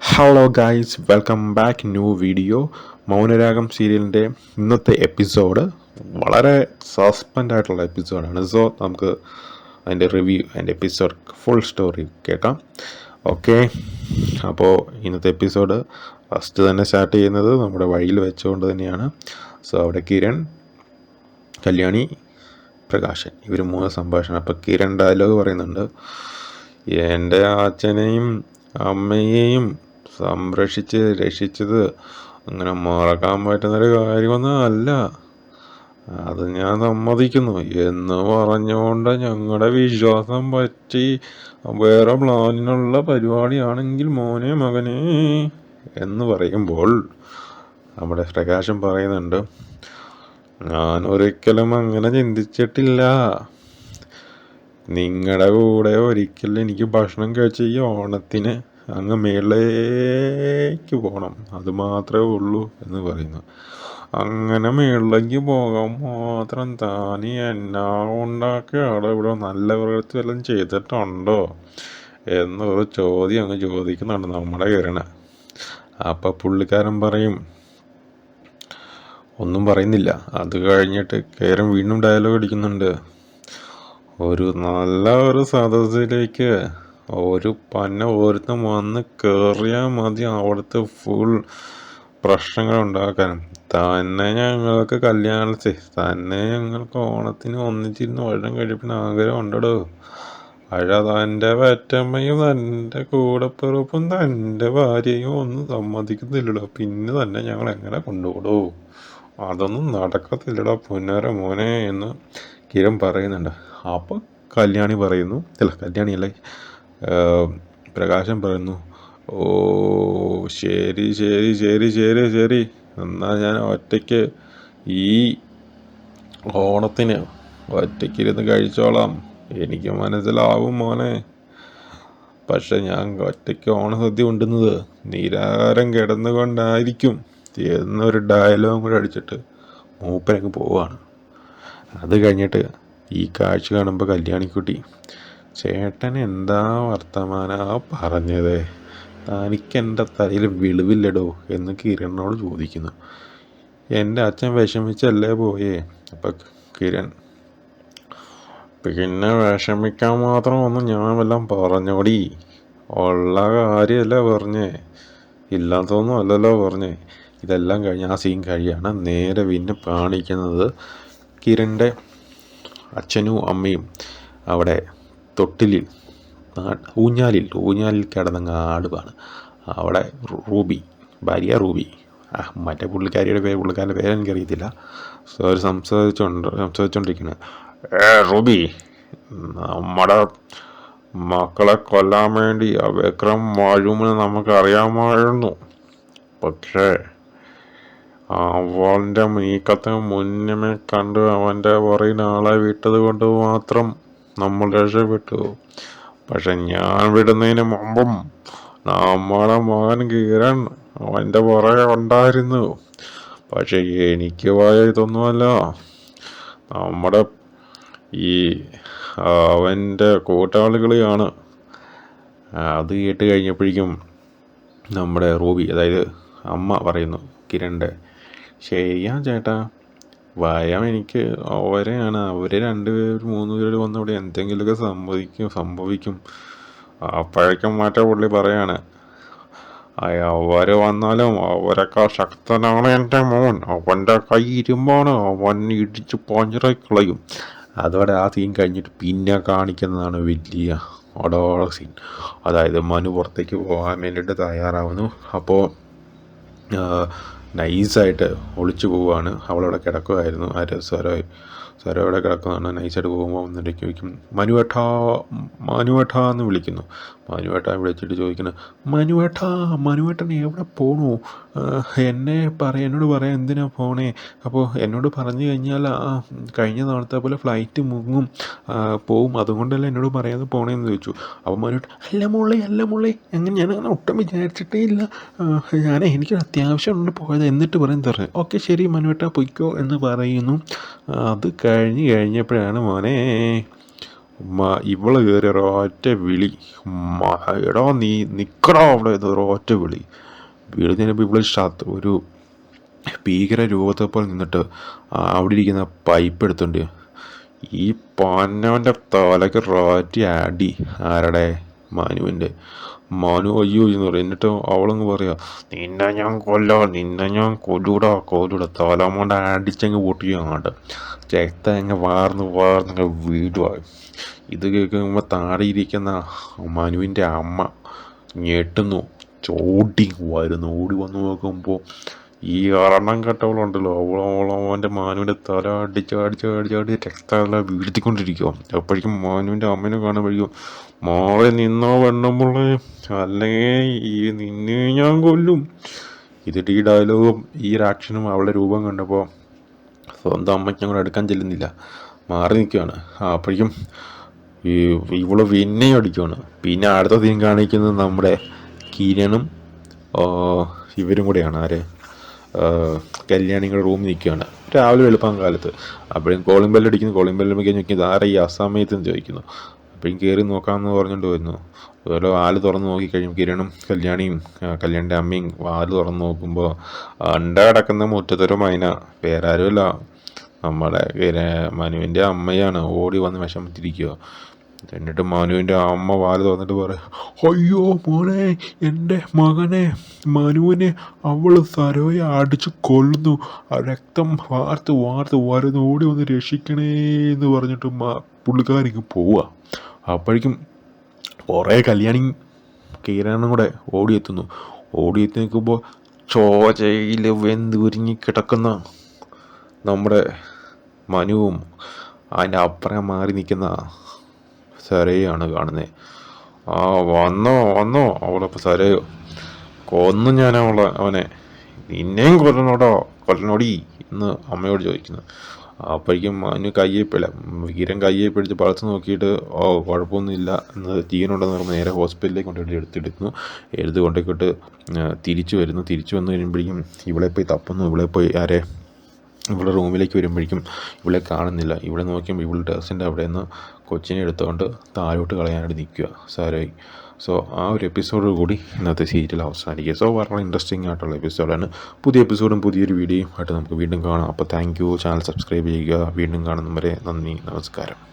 Hello guys, welcome back new video. Mounaragam സീരിയലിൻ്റെ ഇന്നത്തെ episode വളരെ സസ്പെൻഡ് ആയിട്ടുള്ള എപ്പിസോഡാണ്. സോ നമുക്ക് അതിൻ്റെ റിവ്യൂ, അതിൻ്റെ എപ്പിസോഡ് ഫുൾ സ്റ്റോറി കേൾക്കാം. ഓക്കെ, അപ്പോൾ ഇന്നത്തെ എപ്പിസോഡ് ഫസ്റ്റ് തന്നെ സ്റ്റാർട്ട് ചെയ്യുന്നത് നമ്മുടെ വഴിയിൽ വെച്ചുകൊണ്ട് തന്നെയാണ്. സോ അവിടെ കിരൺ, കല്യാണി, പ്രകാശൻ, ഇവർ മൂന്ന് സംഭാഷണം. അപ്പോൾ കിരൺ ഡയലോഗ് പറയുന്നുണ്ട്: എൻ്റെ അച്ഛനെയും അമ്മയെയും സംരക്ഷിച്ച് രക്ഷിച്ചത് അങ്ങനെ മറക്കാൻ പറ്റുന്നൊരു കാര്യമൊന്നും അല്ല, അത് ഞാൻ സമ്മതിക്കുന്നു എന്ന് പറഞ്ഞുകൊണ്ട് ഞങ്ങളുടെ വിശ്വാസം പറ്റി വേറെ പ്ലാനിനുള്ള പരിപാടിയാണെങ്കിൽ മോനെ മകനെ എന്ന് പറയുമ്പോൾ നമ്മുടെ പ്രകാശം പറയുന്നുണ്ട്: ഞാൻ ഒരിക്കലും അങ്ങനെ ചിന്തിച്ചിട്ടില്ല. നിങ്ങളുടെ കൂടെ ഒരിക്കലും എനിക്ക് ഭക്ഷണം കഴിച്ച ഈ ഓണത്തിന് അങ്ങ് മേളിലേക്ക് പോകണം, അത് മാത്രമേ ഉള്ളൂ എന്ന് പറയുന്നു. അങ്ങനെ മേളിലേക്ക് പോകാൻ മാത്രം താനി എന്നാ ഉണ്ടാക്കിയ ആളെ ഇവിടെ നല്ല പ്രവൃത്തി വല്ലതും ചെയ്തിട്ടുണ്ടോ എന്നൊരു ചോദ്യം അങ്ങ് ചോദിക്കുന്നുണ്ട് നമ്മുടെ കിരണ. അപ്പം പുള്ളിക്കാരൻ പറയും, ഒന്നും പറയുന്നില്ല. അത് കഴിഞ്ഞിട്ട് കിരൺ വീണ്ടും ഡയലോഗ് അടിക്കുന്നുണ്ട്: ഒരു നല്ല ഒരു സദസ്സിലേക്ക് ഒരു ഒരുത്തം വന്ന് കയറിയാൽ മതി അവിടുത്തെ ഫുൾ പ്രശ്നങ്ങൾ ഉണ്ടാക്കാൻ. തന്നെ ഞങ്ങൾക്ക് തന്നെ ഞങ്ങൾക്ക് ഓണത്തിന് ഒന്നിച്ചിരുന്ന് വഴം കഴിപ്പിന് ആഗ്രഹം ഉണ്ടോ? തൻ്റെ പെറ്റമ്മയും തൻ്റെ കൂടപ്പിറപ്പും തൻ്റെ ഭാര്യയും ഒന്നും സമ്മതിക്കുന്നില്ലടോ, പിന്നെ തന്നെ ഞങ്ങൾ എങ്ങനെ കൊണ്ടുപോടോ? അതൊന്നും നടക്കത്തില്ലടാ പൊന്നാര മോനെ എന്ന് കിരൺ പറയുന്നുണ്ട്. അപ്പോൾ കല്യാണിയല്ലേ, പ്രകാശം പറയുന്നു: ഓ ശരി ശരി ശരി ശരി ശരി, എന്നാൽ ഞാൻ ഒറ്റയ്ക്ക് ഈ ഓണത്തിന് ഒറ്റയ്ക്കിരുന്ന് കഴിച്ചോളാം, എനിക്ക് മനസ്സിലാവും മോനെ. പക്ഷെ ഞാൻ ഒറ്റയ്ക്ക് ഓണസദ്യ ഉണ്ടുന്നത് നിരാഹാരം കിടന്നുകൊണ്ടായിരിക്കും എന്നൊരു ഡയലോഗും കൂടെ അടിച്ചിട്ട് മൂപ്പരങ്ങ് പോവാണ്. അത് കഴിഞ്ഞിട്ട് ഈ കാഴ്ച കാണുമ്പോൾ കല്യാണിക്കുട്ടി: ചേട്ടൻ എന്താ വർത്തമാനാ പറഞ്ഞത്? തനിക്കെൻ്റെ തലയിൽ വിളിവില്ലടോ എന്ന് കിരണിനോട് ചോദിക്കുന്നു. എൻ്റെ അച്ഛൻ വിഷമിച്ചല്ലേ പോയേ. അപ്പം കിരൺ: പിന്നെ വിഷമിക്കാൻ മാത്രം ഒന്നും ഞാൻ വല്ലതും പറഞ്ഞോടി? ഉള്ള കാര്യമല്ല പറഞ്ഞേ, ഇല്ലാത്തതൊന്നും അല്ലല്ലോ പറഞ്ഞേ. ഇതെല്ലാം കഴിഞ്ഞ് ആ സീൻ കഴിയാണ് നേരെ പിന്നെ കാണിക്കുന്നത് കിരണിൻ്റെ അച്ഛനും അമ്മയും അവിടെ തൊട്ടിലിൽ ഊഞ്ഞാലിൽ കിടന്നങ്ങ് ആടുകയാണ്. അവിടെ റൂബി, ഭാര്യ റൂബി, മറ്റേ പുള്ളിക്കാരൻ്റെ പേര് എനിക്കറിയത്തില്ല. സോ അവർ സംസാരിച്ചുകൊണ്ടിരിക്കുന്നത്: റൂബി, നമ്മുടെ മക്കളെ കൊല്ലാൻ വേണ്ടി വിക്രം വാഴുമെന്ന് നമുക്കറിയാമായിരുന്നു. പക്ഷേ അവൻ്റെ നീക്കത്തിന് മുന്നമേ കണ്ട് അവൻ്റെ പുറകിൽ ആളെ വിട്ടത് കൊണ്ട് മാത്രം നമ്മൾ രക്ഷപ്പെട്ടു. പക്ഷെ ഞാൻ വിടുന്നതിന് മുമ്പും നമ്മുടെ മകൻ കിരൺ അവൻ്റെ പുറകെ ഉണ്ടായിരുന്നു. പക്ഷെ എനിക്ക് പോയ ഇതൊന്നുമല്ല, നമ്മുടെ ഈ അവൻ്റെ കൂട്ടാളികളെയാണ്. അത് കേട്ട് കഴിഞ്ഞപ്പോഴേക്കും നമ്മുടെ റൂബി, അതായത് അമ്മ പറയുന്നു കിരണിൻ്റെ: ശരിയാ ചേട്ടാ, ഭയം എനിക്ക് അവരെയാണ്. അവർ 2 പേര് 3 പേര് വന്ന് ഇവിടെ എന്തെങ്കിലുമൊക്കെ സംഭവിക്കും. അപ്പോഴേക്കും മറ്റേ പുള്ളി പറയാണ്: അവർ വന്നാലും അവരെക്കാൾ ശക്തനാണ് എൻ്റെ മോൻ, അവൻ്റെ കൈ ഇരുമ്പാണ്, അവൻ ഇടിച്ച് പഞ്ചറായി കളയും. അതോടെ ആ സീൻ കഴിഞ്ഞിട്ട് പിന്നെ കാണിക്കുന്നതാണ് വലിയ ഒടോള സീൻ. അതായത് മനു പുറത്തേക്ക് പോകാൻ വേണ്ടിയിട്ട് തയ്യാറാവുന്നു. അപ്പോൾ നൈസായിട്ട് ഒളിച്ചു പോവുകയാണ്. അവളവിടെ കിടക്കുമായിരുന്നു, സ്വരം അവിടെ കിടക്കുന്നതാണ്. നൈസായിട്ട് പോകുമ്പോൾ വന്നിട്ട് ചോദിക്കും: മനുവേട്ടാ എന്ന് വിളിക്കുന്നു. മനുവേട്ടാ വിളിച്ചിട്ട് ചോദിക്കുന്നു: മനുവേട്ടൻ എവിടെ പോണു? എന്നോട് പറയാൻ എന്തിനാ പോണേ? അപ്പോൾ എന്നോട് പറഞ്ഞു കഴിഞ്ഞാൽ കഴിഞ്ഞ തവണത്തെ പോലെ ഫ്ലൈറ്റ് മുങ്ങും പോവും, അതുകൊണ്ടല്ല എന്നോട് പറയാതെ പോണേന്ന് ചോദിച്ചു. അപ്പോൾ മനുവേട്ടൻ: അല്ല മോളെ അങ്ങനെ ഞാനങ്ങനെ ഒട്ടും വിചാരിച്ചിട്ടേ ഇല്ല, എനിക്കൊരു അത്യാവശ്യമുണ്ട് പോയത് എന്നിട്ട് പറയാൻ തരാം. ഓക്കെ ശരി മനുവേട്ടാ പൊയ്ക്കോ എന്ന് പറയുന്നു. അത് കഴിഞ്ഞപ്പോഴാണ് മോനെ ഇവള് കയറി ഒരൊറ്റ വിളി. എടാ നീ നിക്കടാ അവിടെ എന്ന് ഒരൊറ്റ വിളി. വിളിഞ്ഞപ്പോൾ ഇവള് ഒരു ഭീകര രൂപത്തെ പോലെ നിന്നിട്ട് അവിടെ ഇരിക്കുന്ന പൈപ്പ് എടുത്തുണ്ട് ഈ പന്നവൻ്റെ തലയ്ക്ക് ഒരൊറ്റ അടി. ആരുടെ? മനുവിൻ്റെ. മനു അയ്യോ എന്ന് പറയും. എന്നിട്ട് അവളങ്ങ് പറയാ, നിന്നെ ഞാൻ കൊല്ലൂടാ തലമോണ്ട അടിച്ചങ്ങ് പൊട്ടിയങ്ങാണ്ട് രക്തം അങ്ങ് വാർന്നങ്ങ് വീടുക. ഇത് കേൾക്കുമ്പോൾ താഴെ ഇരിക്കുന്ന മനുവിൻ്റെ അമ്മ ഞെട്ടുന്നു, ഓടി വന്ന് നോക്കുമ്പോൾ ഈ അറണം കെട്ടവളുണ്ടല്ലോ, അവൻ്റെ മാനുവിൻ്റെ തല അടിച്ചാടി രക്തമെല്ലാം വീഴ്ത്തിക്കൊണ്ടിരിക്കുക. അപ്പോഴേക്കും മാനുവിൻ്റെ അമ്മേനെ കാണുമ്പോഴേക്കും, മാറി നിന്നോ വെണ്ണമുള്ള, അല്ലെങ്കിൽ നിന്നെ ഞാൻ കൊല്ലും. ഇതിട്ട് ഈ ഡയലോഗും ഈ ആക്ഷനും അവളുടെ രൂപം കണ്ടപ്പോൾ സ്വന്തം അമ്മയ്ക്ക് അങ്ങോട്ട് എടുക്കാൻ ചെല്ലുന്നില്ല, മാറി നിൽക്കുകയാണ്. അപ്പോഴേക്കും ഇവള് പിന്നെയും അടിക്കുകയാണ്. പിന്നെ അടുത്ത സീൻ കാണിക്കുന്നത് നമ്മുടെ കിരണും ഇവരും കൂടെയാണ്. ആര്? കല്യാണികളുടെ റൂമിൽ നിൽക്കുകയാണ് രാവിലെ വെളുപ്പം കാലത്ത്. അപ്പോഴും കോളിംഗ് ബെല്ലടിക്കുന്നു. കോളിംഗ് ബെല്ലുമ്പോൾ നോക്കിയത് ആരാ ഈ അസമയത്തെന്ന് ചോദിക്കുന്നു. അപ്പോഴും കയറി നോക്കാമെന്ന് പറഞ്ഞുകൊണ്ട് വരുന്നു. അതുപോലെ വാല് തുറന്ന് നോക്കിക്കഴിയും കിരണും കല്യാണിൻ്റെ അമ്മയും വാല് തുറന്ന് നോക്കുമ്പോൾ അണ്ട കിടക്കുന്ന മുറ്റത്തൊരു മൈന, പേരാരുമല്ല, നമ്മുടെ മനുവിൻ്റെ അമ്മയാണ്. ഓടി വന്ന് വിഷമിച്ചിരിക്കുക. എന്നിട്ട് മനുവിൻ്റെ അമ്മ വാല് തുറന്നിട്ട് പറയും, അയ്യോ മോനെ, എൻ്റെ മകനെ മനുവിനെ അവൾ സരോയെ അടിച്ച് കൊല്ലുന്നു, രക്തം വാർത്ത് വരുന്നു, ഓടി വന്ന് രക്ഷിക്കണേ എന്ന് പറഞ്ഞിട്ട് പുള്ളിക്കാരിക്ക് പോവുക. അപ്പോഴേക്കും കുറേ കല്യാണി കിരണും കൂടെ ഓടിയെത്തി നിൽക്കുമ്പോൾ ചോരയിൽ വെന്തുരുങ്ങി കിടക്കുന്ന നമ്മുടെ മനുവും അതിൻ്റെ അപ്പുറം മാറി നിൽക്കുന്ന സരയാണ് കാണുന്നത്. വന്നോ അവളപ്പോൾ സരയോ, കൊന്നു ഞാൻ അവനെ, നിന്നെയും കൊല്ലണോടി എന്ന് അമ്മയോട് ചോദിക്കുന്നു. അപ്പോഴേക്കും അതിന് വീരൻ കയ്യെ പിടിച്ച് പളച്ച് നോക്കിയിട്ട് കുഴപ്പമൊന്നുമില്ല എന്ന് ജീവനുണ്ടെന്ന് പറഞ്ഞ് നേരെ ഹോസ്പിറ്റലിലേക്ക് കൊണ്ടുപോയിട്ട് എടുത്ത് കൊണ്ടുപോയിട്ട് തിരിച്ചു വന്നു കഴിയുമ്പോഴേക്കും ഇവളെ പോയി തപ്പുന്നു. ഇവളുടെ റൂമിലേക്ക് വരുമ്പോഴേക്കും ഇവളെ കാണുന്നില്ല. ഇവിടെ നോക്കിയുമ്പോൾ ഇവളുടെ ഡ്രസ്സിൻ്റെ അവിടെ നിന്ന് കൊച്ചിനെ എടുത്തുകൊണ്ട് താഴോട്ട് കളയാനായിട്ട് നിൽക്കുക സാരായി. സോ ആ ഒരു എപ്പിസോഡ് കൂടി ഇന്നത്തെ സീരിയൽ അവസാനിക്കുക. സോ വളരെ ഇൻട്രസ്റ്റിംഗ് ആയിട്ടുള്ള എപ്പിസോഡാണ്. പുതിയ എപ്പിസോഡും പുതിയൊരു വീഡിയോയും ആയിട്ട് നമുക്ക് വീണ്ടും കാണാം. അപ്പോൾ താങ്ക് യു. ചാനൽ സബ്സ്ക്രൈബ് ചെയ്യുക. വീണ്ടും കാണുന്നവരെ നന്ദി, നമസ്കാരം.